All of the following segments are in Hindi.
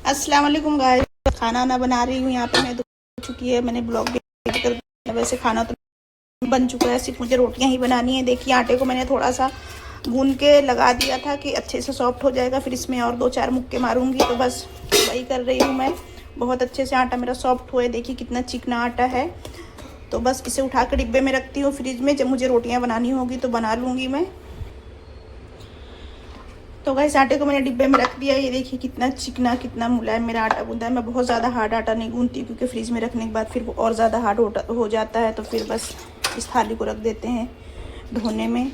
अस्सलाम वालेकुम गाइस। खाना ना बना रही हूँ। यहाँ पे मैं हो चुकी है, मैंने ब्लॉग भी कर। वैसे खाना तो बन चुका है, सिर्फ मुझे रोटियाँ ही बनानी है। देखिए आटे को मैंने थोड़ा सा भून के लगा दिया था कि अच्छे से सॉफ्ट हो जाएगा, फिर इसमें और 2-4 मुक्के मारूंगी। तो बस वही कर रही हूँ मैं। बहुत अच्छे से आटा मेरा सॉफ्ट हुआ है, देखिए कितना चिकना आटा है। तो बस इसे उठा कर डिब्बे में रखती हूँ फ्रिज में, जब मुझे रोटियाँ बनानी होगी तो बना लूँगी मैं। तो गाइस आटे को मैंने डिब्बे में रख दिया। ये देखिए कितना चिकना कितना मुलायम मेरा आटा गूंदा है। मैं बहुत ज़्यादा हार्ड आटा नहीं गूंदती, क्योंकि फ्रिज में रखने के बाद फिर वो और ज़्यादा हार्ड हो जाता है। तो फिर बस इस थाली को रख देते हैं धोने में,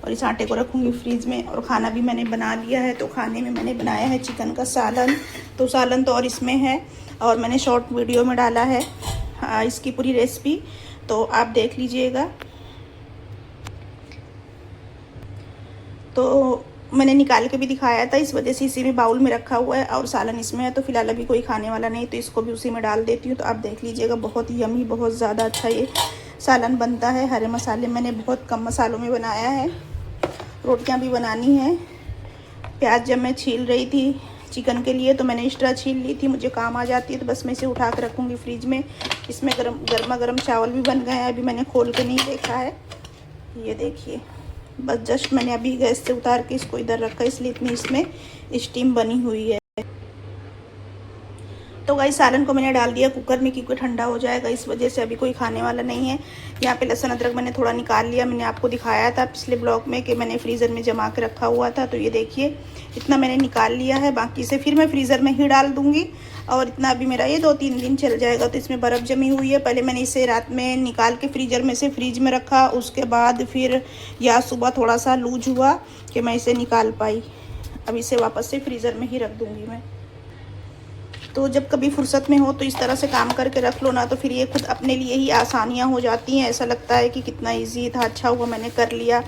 और इस आटे को रखूँगी फ्रिज में। और खाना भी मैंने बना लिया है। तो खाने में मैंने बनाया है चिकन का सालन। तो सालन तो और इसमें है, और मैंने शॉर्ट वीडियो में डाला है इसकी पूरी रेसिपी, तो आप देख लीजिएगा। तो मैंने निकाल के भी दिखाया था, इस वजह से इसी में बाउल में रखा हुआ है, और सालन इसमें है। तो फिलहाल अभी कोई खाने वाला नहीं, तो इसको भी उसी में डाल देती हूँ। तो आप देख लीजिएगा, बहुत यमी, बहुत ज़्यादा अच्छा ये सालन बनता है। हरे मसाले मैंने बहुत कम मसालों में बनाया है। रोटियां भी बनानी है। प्याज जब मैं छील रही थी चिकन के लिए, तो मैंने एक्स्ट्रा छील ली थी, मुझे काम आ जाती है। तो बस मैं इसे उठा कर रखूँगी फ्रिज में। इसमें गर्मा गर्म चावल भी बन गए हैं, अभी मैंने खोल के नहीं देखा है। ये देखिए, बस जस्ट मैंने अभी गैस से उतार के इसको इधर रखा, इसलिए इतनी इसमें स्टीम बनी हुई है। तो गाइस सालन को मैंने डाल दिया कुकर में, क्योंकि ठंडा हो जाएगा, इस वजह से अभी कोई खाने वाला नहीं है। यहाँ पे लहसुन अदरक मैंने थोड़ा निकाल लिया। मैंने आपको दिखाया था पिछले ब्लॉग में कि मैंने फ्रीज़र में जमा के रखा हुआ था। तो ये देखिए इतना मैंने निकाल लिया है, बाकी से फिर मैं फ्रीज़र में ही डाल दूँगी। और इतना अभी मेरा ये 2-3 दिन चल जाएगा। तो इसमें बर्फ़ जमी हुई है। पहले मैंने इसे रात में निकाल के फ्रीज़र में से फ्रिज में रखा, उसके बाद फिर या सुबह थोड़ा सा लूज हुआ कि मैं इसे निकाल पाई। अब इसे वापस से फ्रीज़र में ही रख दूँगी मैं। तो जब कभी फुर्सत में हो तो इस तरह से काम करके रख लो ना, तो फिर ये खुद अपने लिए ही आसानियाँ हो जाती हैं। ऐसा लगता है कि कितना इजी था, अच्छा हुआ मैंने कर लिया।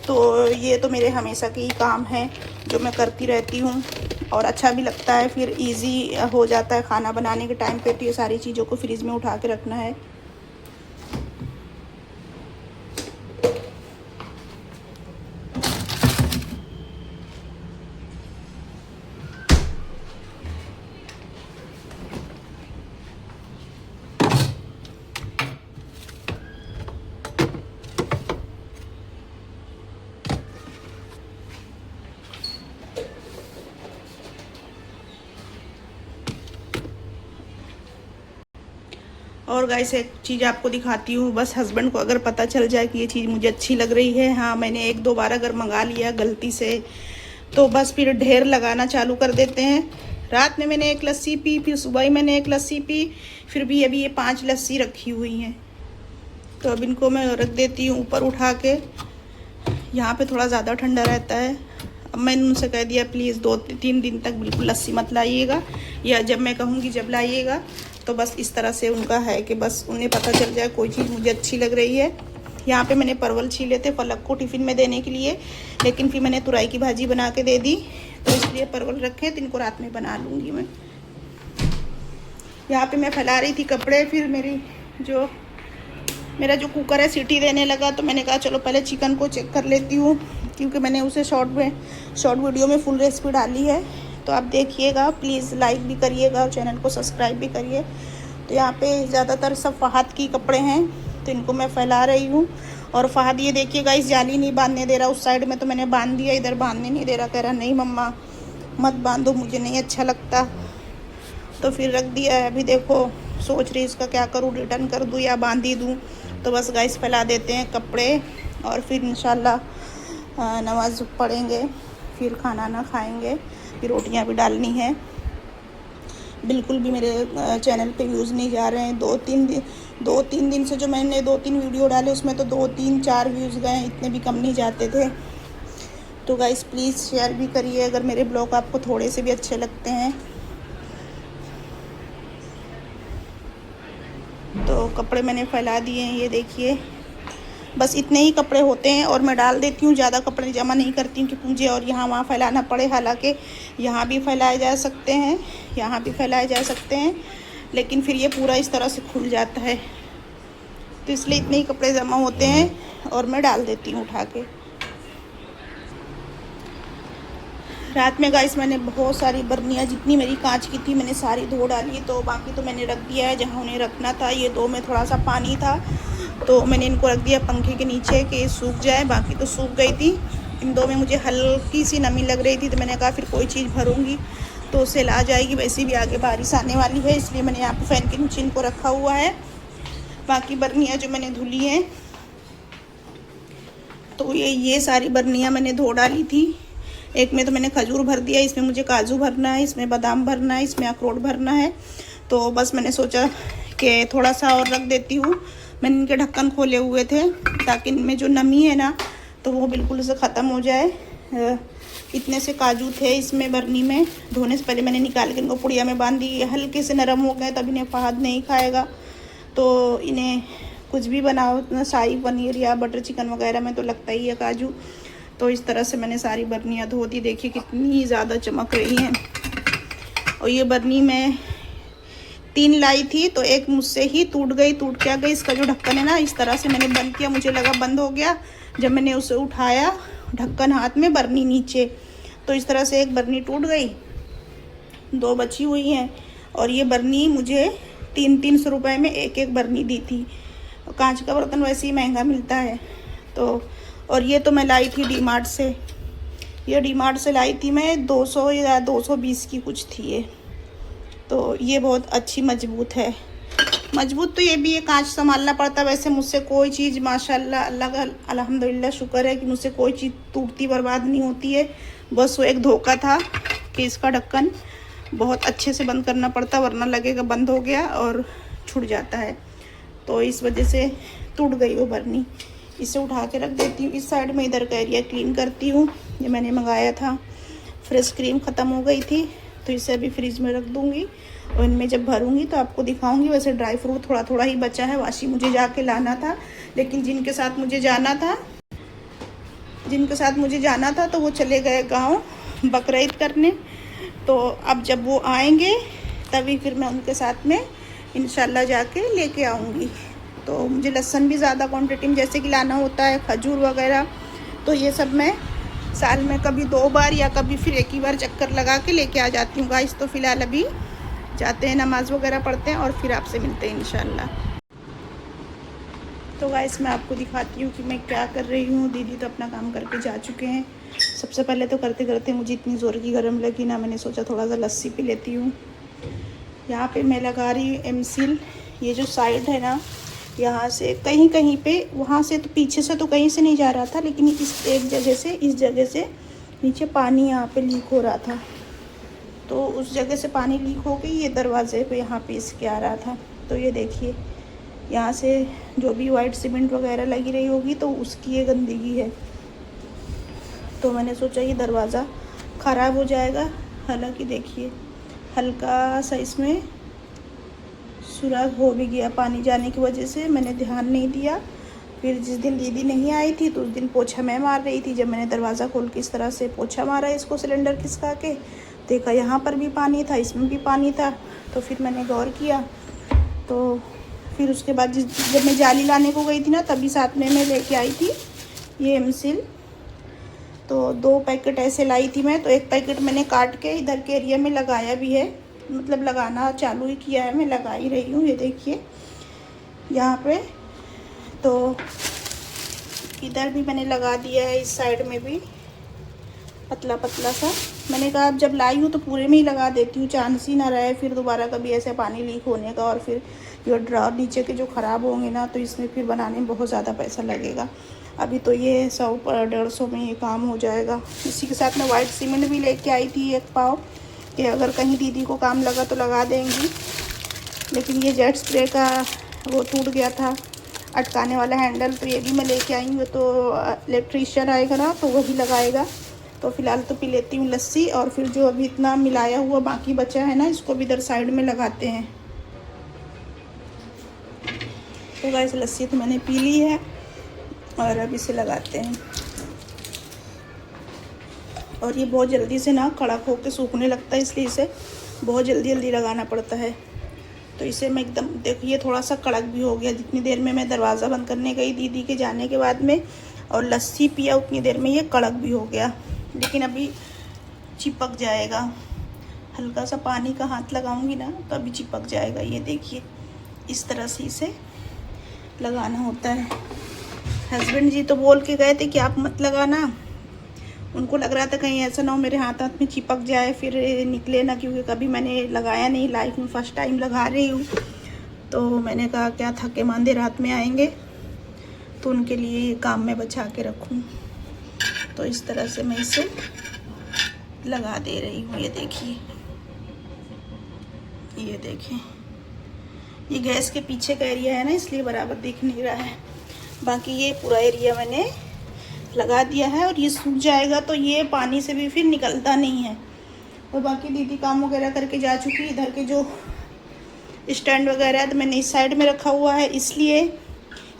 तो ये तो मेरे हमेशा के ही काम है जो मैं करती रहती हूँ, और अच्छा भी लगता है। फिर इजी हो जाता है खाना बनाने के टाइम पे। तो ये सारी चीज़ों को फ्रिज में उठा के रखना है। और गाइस एक चीज़ आपको दिखाती हूँ, बस हस्बैंड को अगर पता चल जाए कि ये चीज़ मुझे अच्छी लग रही है, हाँ मैंने 1-2 बार अगर मंगा लिया गलती से, तो बस फिर ढेर लगाना चालू कर देते हैं। रात में मैंने 1 लस्सी पी, फिर सुबह ही मैंने 1 लस्सी पी, फिर भी अभी ये 5 लस्सी रखी हुई हैं। तो अब इनको मैं रख देती हूँ ऊपर उठा के। यहाँ पे थोड़ा ज़्यादा ठंडा रहता है। अब मैंने उनसे कह दिया प्लीज़ 2-3 दिन तक बिल्कुल लस्सी मत लाइएगा, या जब मैं कहूँगी जब लाइएगा। तो बस इस तरह से उनका है कि बस उन्हें पता चल जाए कोई चीज़ मुझे अच्छी लग रही है। यहाँ पे मैंने परवल छीले थे पलक को टिफ़िन में देने के लिए, लेकिन फिर मैंने तुरई की भाजी बना के दे दी, तो इसलिए परवल रखे, तो इनको रात में बना लूँगी मैं। यहाँ पे मैं फैला रही थी कपड़े, फिर मेरा जो कुकर है सीटी देने लगा। तो मैंने कहा चलो पहले चिकन को चेक कर लेती हूँ, क्योंकि मैंने उसे शॉर्ट वीडियो में फुल रेसिपी डाली है। तो आप देखिएगा, प्लीज़ लाइक भी करिएगा और चैनल को सब्सक्राइब भी करिए। तो यहाँ पे ज़्यादातर सब फहद की कपड़े हैं, तो इनको मैं फैला रही हूँ। और फहद ये देखिएगा इस जाली नहीं बांधने दे रहा, उस साइड में तो मैंने बांध दिया, इधर बांधने नहीं दे रहा। कह रहा नहीं मम्मा मत बांधो, मुझे नहीं अच्छा लगता। तो फिर रख दिया है। अभी देखो सोच रही इसका क्या करूँ, रिटर्न कर दूँ या बांध ही दूँ। तो बस गाइस फैला देते हैं कपड़े, और फिर इंशाल्लाह नमाज़ पढ़ेंगे, फिर खाना ना खाएंगे, फिर रोटियां भी डालनी है। बिल्कुल भी मेरे चैनल पे व्यूज़ नहीं जा रहे हैं। 2-3 दिन से जो मैंने 2-3 वीडियो डाले, उसमें तो 2-3-4 व्यूज़ गए, इतने भी कम नहीं जाते थे। तो गाइस प्लीज़ शेयर भी करिए अगर मेरे ब्लॉग आपको थोड़े से भी अच्छे लगते हैं। तो कपड़े मैंने फैला दिए हैं, ये देखिए बस इतने ही कपड़े होते हैं, और मैं डाल देती हूँ, ज़्यादा कपड़े जमा नहीं करती हूँ कि मुझे और यहाँ वहाँ फैलाना पड़े। हालांकि यहाँ भी फैलाए जा सकते हैं, यहाँ भी फैलाए जा सकते हैं, लेकिन फिर ये पूरा इस तरह से खुल जाता है। तो इसलिए इतने ही कपड़े जमा होते हैं और मैं डाल देती हूँ उठा के। रात में गाइस मैंने बहुत सारी बर्नियाँ जितनी मेरी कांच की थी मैंने सारी धो डाली, तो बाकी तो मैंने रख दिया है जहाँ उन्हें रखना था। ये दो में थोड़ा सा पानी था तो मैंने इनको रख दिया पंखे के नीचे कि सूख जाए, बाकी तो सूख गई थी। इन दो में मुझे हल्की सी नमी लग रही थी तो मैंने कहा फिर कोई चीज़ भरूंगी तो उससे ला जाएगी, वैसे भी आगे बारिश आने वाली है, इसलिए मैंने यहाँ पर फ़ैन के नीचे इनको रखा हुआ है। बाकी बर्नियाँ जो मैंने धुली हैं तो ये सारी बर्नियाँ मैंने धो डाली थी। एक में तो मैंने खजूर भर दिया, इसमें मुझे काजू भरना है, इसमें बादाम भरना है, इसमें अखरोट भरना है। तो बस मैंने सोचा कि थोड़ा सा और रख देती हूँ। मैंने इनके ढक्कन खोले हुए थे ताकि इनमें जो नमी है ना तो वो बिल्कुल से ख़त्म हो जाए। इतने से काजू थे इसमें बर्नी में, धोने से पहले मैंने निकाल के इनको पुड़िया में बांध दी। हल्के से नरम हो गए तब इन्हें फहद नहीं खाएगा, तो इन्हें कुछ भी बनाओ शाही पनीर या बटर चिकन वगैरह में तो लगता ही है काजू। तो इस तरह से मैंने सारी बर्नियाँ धो दी। देखिए कितनी ज़्यादा चमक रही हैं। और ये बर्नी मैं 3 लाई थी तो एक मुझसे ही टूट गई। टूट क्या गई, इसका जो ढक्कन है ना इस तरह से मैंने बंद किया, मुझे लगा बंद हो गया। जब मैंने उसे उठाया ढक्कन हाथ में, बर्नी नीचे, तो इस तरह से एक बर्नी टूट गई, 2 बची हुई हैं। और ये बर्नी मुझे 300 रुपये में एक बर्नी दी थी। कांच का बर्तन वैसे ही महंगा मिलता है। तो और ये तो मैं लाई थी डी मार्ट से, ये डी मार्ट से लाई थी मैं 200 या 220 की कुछ थी ये। तो ये बहुत अच्छी मजबूत है। मजबूत तो ये भी है, कांच संभालना पड़ता है। वैसे मुझसे कोई चीज़ माशाल्लाह अल्लाह का अल्हम्दुलिल्लाह शुक्र है कि मुझसे कोई चीज़ टूटती बर्बाद नहीं होती है। बस वो एक धोखा था कि इसका ढक्कन बहुत अच्छे से बंद करना पड़ता, वरना लगेगा बंद हो गया और छूट जाता है। तो इस वजह से टूट गई वो बर्नी। इसे उठा के रख देती हूँ इस साइड में। इधर का एरिया क्लीन करती हूँ। ये मैंने मंगाया था, फ्रेश क्रीम ख़त्म हो गई थी तो इसे अभी फ्रिज में रख दूँगी और इनमें जब भरूँगी तो आपको दिखाऊँगी। वैसे ड्राई फ्रूट थोड़ा थोड़ा ही बचा है, वाशी मुझे जाके लाना था, लेकिन जिनके साथ मुझे जाना था तो वो चले गए गाँव बकरीद करने। तो अब जब वो आएंगे तभी फिर मैं उनके साथ में इंशाल्लाह जाके लेके आऊँगी। तो मुझे लहसुन भी ज़्यादा क्वांटिटी में जैसे कि लाना होता है, खजूर वगैरह, तो ये सब मैं साल में कभी 2 बार या कभी फिर एक ही बार चक्कर लगा के लेके आ जाती हूँ गाइस। तो फ़िलहाल अभी जाते हैं, नमाज़ वगैरह पढ़ते हैं और फिर आपसे मिलते हैं इंशाल्लाह। तो गाइस मैं आपको दिखाती हूँ कि मैं क्या कर रही हूँ। दीदी तो अपना काम करके जा चुके हैं। सबसे पहले तो करते करते मुझे इतनी ज़ोर की गर्म लगी ना, मैंने सोचा थोड़ा सा लस्सी पी लेती हूँ। यहाँ पे मैं लगा रही हूँ एमसील। ये जो साइड है ना, यहाँ से कहीं कहीं पे, वहाँ से तो पीछे से तो कहीं से नहीं जा रहा था, लेकिन इस एक जगह से, इस जगह से नीचे पानी यहाँ पे लीक हो रहा था। तो उस जगह से पानी लीक हो गई, ये दरवाजे पे यहाँ पे इसके आ रहा था। तो ये देखिए यहाँ से जो भी वाइट सीमेंट वगैरह लगी रही होगी तो उसकी ये गंदगी है। तो मैंने सोचा ये दरवाज़ा ख़राब हो जाएगा। हालांकि देखिए हल्का सा इसमें सुराख हो भी गया पानी जाने की वजह से, मैंने ध्यान नहीं दिया। फिर जिस दिन दीदी नहीं आई थी तो उस दिन पोछा मैं मार रही थी। जब मैंने दरवाज़ा खोल के इस तरह से पोछा मारा इसको सिलेंडर खिसका के, देखा यहाँ पर भी पानी था, इसमें भी पानी था। तो फिर मैंने गौर किया। तो फिर उसके बाद जब मैं जाली लाने को गई थी ना, तभी साथ में मैं लेके आई थी ये एमसील। तो 2 पैकेट ऐसे लाई थी मैं। तो एक पैकेट मैंने काट के इधर के एरिया में लगाया भी है, मतलब लगाना चालू ही किया है, मैं लगा ही रही हूँ। ये देखिए यहाँ पे, तो इधर भी मैंने लगा दिया है, इस साइड में भी पतला पतला सा। मैंने कहा अब जब लाई हूँ तो पूरे में ही लगा देती हूँ, चांस ही ना रहे फिर दोबारा कभी ऐसे पानी लीक होने का। और फिर ये ड्रॉर नीचे के जो ख़राब होंगे ना तो इसमें फिर बनाने में बहुत ज़्यादा पैसा लगेगा। अभी तो ये 100-150 में ये काम हो जाएगा। इसी के साथ मैं वाइट सीमेंट भी लेके आई थी 1 पाव, कि अगर कहीं दीदी को काम लगा तो लगा देंगी। लेकिन ये जेट स्प्रे का वो टूट गया था अटकाने वाला हैंडल, तो ये भी मैं लेके आई हूँ। तो इलेक्ट्रीशियन आएगा ना तो वही लगाएगा। तो फ़िलहाल तो पी लेती हूँ लस्सी, और फिर जो अभी इतना मिलाया हुआ बाकी बचा है ना, इसको भी इधर साइड में लगाते हैं। तो गाइस लस्सी तो मैंने पी ली है और अब इसे लगाते हैं। और ये बहुत जल्दी से ना कड़क होकर सूखने लगता है, इसलिए इसे बहुत जल्दी जल्दी लगाना पड़ता है। तो इसे मैं एकदम, देखिए थोड़ा सा कड़क भी हो गया। जितनी देर में मैं दरवाज़ा बंद करने गई दीदी के जाने के बाद में और लस्सी पिया, उतनी देर में ये कड़क भी हो गया। लेकिन अभी चिपक जाएगा। हल्का सा पानी का हाथ लगाऊंगी ना तो अभी चिपक जाएगा। ये देखिए इस तरह से इसे लगाना होता है। हस्बैंड जी तो बोल के गए थे कि आप मत लगाना, उनको लग रहा था कहीं ऐसा ना हो मेरे हाथ में चिपक जाए फिर निकले ना, क्योंकि कभी मैंने लगाया नहीं, लाइफ में फर्स्ट टाइम लगा रही हूँ। तो मैंने कहा क्या थके मांदे रात में आएंगे तो उनके लिए ये काम में बचा के रखूँ। तो इस तरह से मैं इसे लगा दे रही हूँ। ये देखिए, ये देखिए, ये गैस के पीछे का एरिया है ना, इसलिए बराबर दिख नहीं रहा है। बाकी ये पूरा एरिया मैंने लगा दिया है और ये सूख जाएगा तो ये पानी से भी फिर निकलता नहीं है। और बाकी दीदी काम वगैरह करके जा चुकी है। इधर के जो स्टैंड वगैरह है तो मैंने इस साइड में रखा हुआ है, इसलिए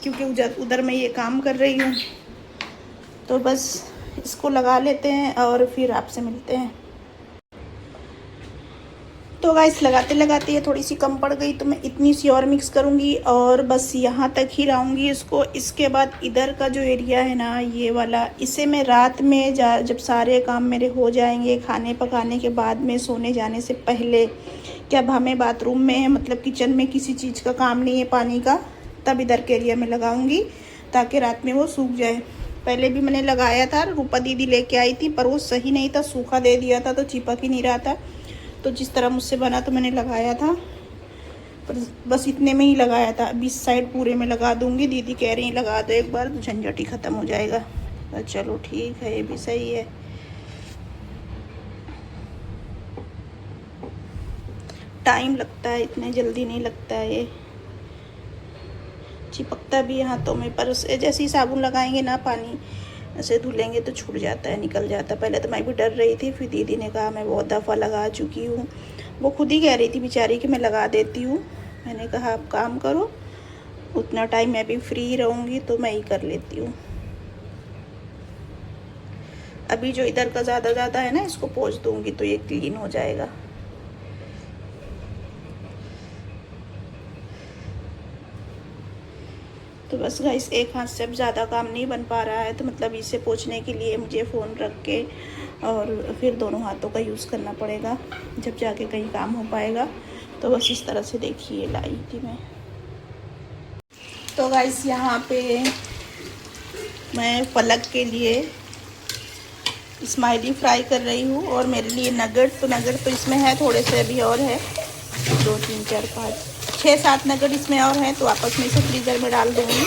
क्योंकि उधर मैं ये काम कर रही हूँ। तो बस इसको लगा लेते हैं और फिर आपसे मिलते हैं। तो गाइस लगाते लगाते ये थोड़ी सी कम पड़ गई तो मैं इतनी सी और मिक्स करूँगी और बस यहाँ तक ही लाऊंगी इसको। इसके बाद इधर का जो एरिया है ना ये वाला, इसे मैं रात में जब सारे काम मेरे हो जाएंगे, खाने पकाने के बाद में सोने जाने से पहले, कि अब हमें बाथरूम में मतलब किचन में किसी चीज़ का काम नहीं है पानी का, तब इधर के एरिया में लगाऊँगी ताकि रात में वो सूख जाए। पहले भी मैंने लगाया था, रूपा दीदी लेके आई थी, पर वो सही नहीं था, सूखा दे दिया था तो चिपक ही नहीं रहा था। तो जिस तरह मुझसे बना तो मैंने लगाया था, पर बस इतने में ही लगाया था। अब इस साइड पूरे में लगा दूंगी। दीदी कह रही लगा दो एक बार तो झंझट ही ख़त्म हो जाएगा। तो चलो ठीक है, ये भी सही है। टाइम लगता है, इतने जल्दी नहीं लगता है, ये चिपकता भी है हाथों में, पर जैसे ही साबुन लगाएंगे ना पानी ऐसे धुलेंगे तो छूट जाता है, निकल जाता है। पहले तो मैं भी डर रही थी, फिर दीदी ने कहा मैं बहुत दफ़ा लगा चुकी हूँ। वो खुद ही कह रही थी बेचारी कि मैं लगा देती हूँ। मैंने कहा आप काम करो, उतना टाइम मैं भी फ्री रहूँगी तो मैं ही कर लेती हूँ। अभी जो इधर का ज़्यादा है ना इसको पोंछ दूँगी तो ये क्लीन हो जाएगा। तो बस गाइस एक हाथ से अब ज़्यादा काम नहीं बन पा रहा है, तो मतलब इसे पोंछने के लिए मुझे फ़ोन रख के और फिर दोनों हाथों का यूज़ करना पड़ेगा, जब जाके कहीं काम हो पाएगा। तो बस इस तरह से देखिए लाई थी मैं। तो गाइस यहाँ पे मैं पलक के लिए स्माइली फ्राई कर रही हूँ और मेरे लिए नगेट तो इसमें है थोड़े से, अभी और है 2 3 4 5 6 7 नगेट इसमें और हैं, तो आपस में इसे फ्रीज़र में डाल दूँगी।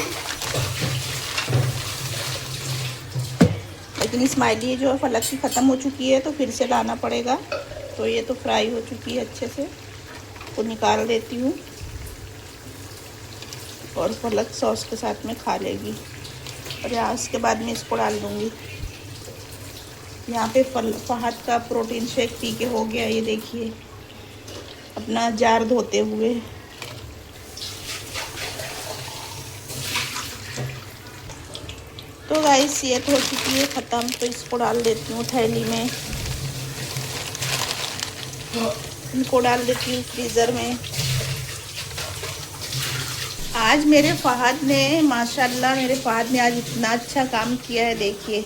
लेकिन स्माइली जो है फलक की ख़त्म हो चुकी है तो फिर से लाना पड़ेगा। तो ये तो फ्राई हो चुकी है अच्छे से, तो निकाल देती हूँ और फलक सॉस के साथ में खा लेगी। और यहाँ उसके बाद में इसको डाल दूँगी। यहाँ पे फहद का प्रोटीन शेक पी के हो गया, ये देखिए अपना जार धोते हुए। तो गाइस ये तो हो चुकी है ख़त्म, तो इसको डाल देती हूँ थैली में, इनको डाल देती हूँ फ्रीज़र में। आज मेरे फ़हद ने माशाल्लाह, मेरे फ़हद ने आज इतना अच्छा काम किया है। देखिए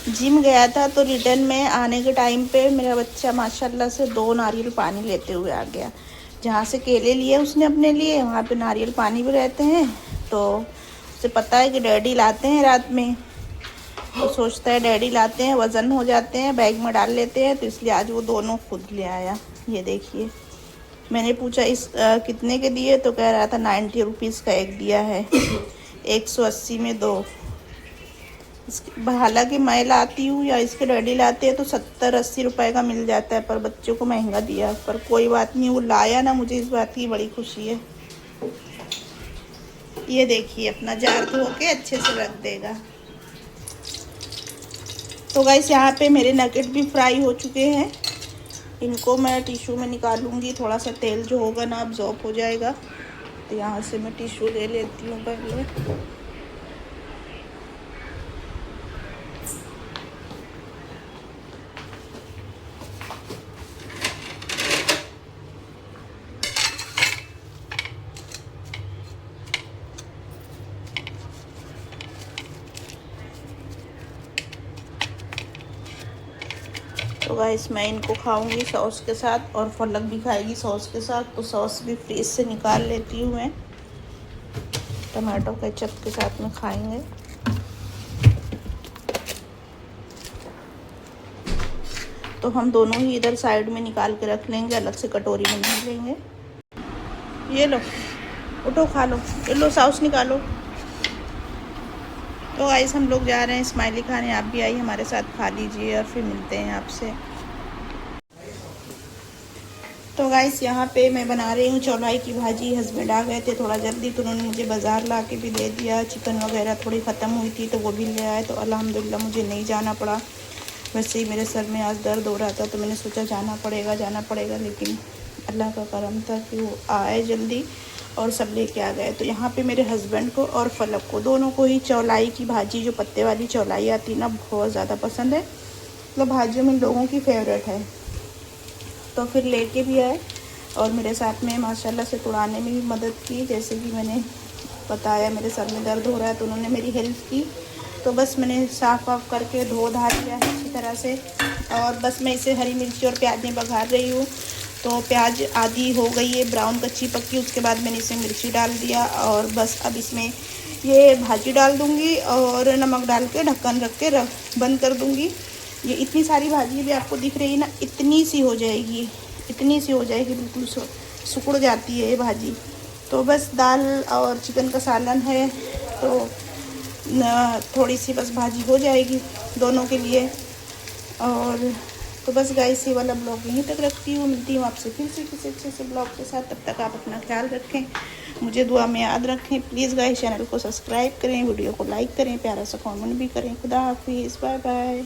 जिम गया था तो रिटर्न में आने के टाइम पे मेरा बच्चा माशाल्लाह से 2 नारियल पानी लेते हुए आ गया। जहाँ से केले लिए उसने अपने लिए, वहाँ पे नारियल पानी भी रहते हैं। तो उसे पता है कि डैडी लाते हैं रात में, तो सोचता है डैडी लाते हैं, वज़न हो जाते हैं, बैग में डाल लेते हैं, तो इसलिए आज वो दोनों खुद ले आया। ये देखिए, मैंने पूछा इस कितने के दिए, तो कह रहा था 90 रुपीज़ का एक दिया है, 180 में 2। हालांकि मैं लाती हूँ या इसके डैडी लाते हैं तो 70-80 रुपए का मिल जाता है, पर बच्चों को महंगा दिया। पर कोई बात नहीं, वो लाया ना, मुझे इस बात की बड़ी खुशी है। ये देखिए अपना जार धो के अच्छे से रख देगा। तो गाइस यहाँ पे मेरे नगेट भी फ्राई हो चुके हैं, इनको मैं टिश्यू में निकालूंगी। थोड़ा सा तेल जो होगा ना अब्जॉर्ब हो जाएगा, तो यहाँ से मैं टिश्यू ले लेती हूँ पहले। तो गाइस मैं इनको खाऊंगी सॉस के साथ, और फलक भी खाएगी सॉस के साथ। तो सॉस भी फ्रीज से निकाल लेती हूँ मैं, टमाटो केचप के साथ में खाएंगे। तो हम दोनों ही इधर साइड में निकाल के रख लेंगे, अलग से कटोरी में नहीं लेंगे। ये लो, उठो खा लो, ये लो सॉस निकालो। तो गाइस हम लोग जा रहे हैं स्माइली खाने, आप भी आइए हमारे साथ, खा लीजिए और फिर मिलते हैं आपसे। तो गाइस यहाँ पे मैं बना रही हूँ चौलाई की भाजी। हस्बैंड आ गए थे थोड़ा जल्दी, तो उन्होंने मुझे बाज़ार ला के भी दे दिया। चिकन वगैरह थोड़ी ख़त्म हुई थी तो वो भी ले आए, तो अल्हम्दुलिल्लाह मुझे नहीं जाना पड़ा। वैसे ही मेरे सर में आज दर्द हो रहा था, तो मैंने सोचा जाना पड़ेगा, लेकिन अल्लाह का करम था कि वो आए जल्दी और सब लेके आ गए। तो यहाँ पे मेरे हस्बैंड को और फलक को, दोनों को ही चौलाई की भाजी, जो पत्ते वाली चौलाई आती है ना, बहुत ज़्यादा पसंद है। मतलब भाजियों में लोगों की फेवरेट है। तो फिर लेके भी आए और मेरे साथ में माशाल्लाह से तुड़ाने में भी मदद की। जैसे कि मैंने बताया मेरे सर में दर्द हो रहा है, तो उन्होंने मेरी हेल्प की। तो बस मैंने साफ़ वाफ करके धो धा लिया है अच्छी तरह से, और बस मैं इसे हरी मिर्ची और प्याज में बघार रही हूँ। तो प्याज आधी हो गई है ब्राउन कच्ची पक्की, उसके बाद मैंने इसमें मिर्ची डाल दिया, और बस अब इसमें ये भाजी डाल दूँगी और नमक डाल के ढक्कन रख के बंद कर दूँगी। ये इतनी सारी भाजी भी आपको दिख रही है ना, इतनी सी हो जाएगी, बिल्कुल सिकुड़ जाती है ये भाजी। तो बस दाल और चिकन का सालन है, तो थोड़ी सी बस भाजी हो जाएगी दोनों के लिए। और तो बस गाइस ये वाला ब्लॉग यहीं तक रखती हूँ, मिलती हूँ आपसे फिर से किसी अच्छे से ब्लॉग के साथ। तब तक आप अपना ख्याल रखें, मुझे दुआ में याद रखें। प्लीज़ गाइस चैनल को सब्सक्राइब करें, वीडियो को लाइक करें, प्यारा सा कमेंट भी करें। खुदा हाफिज़, बाय बाय।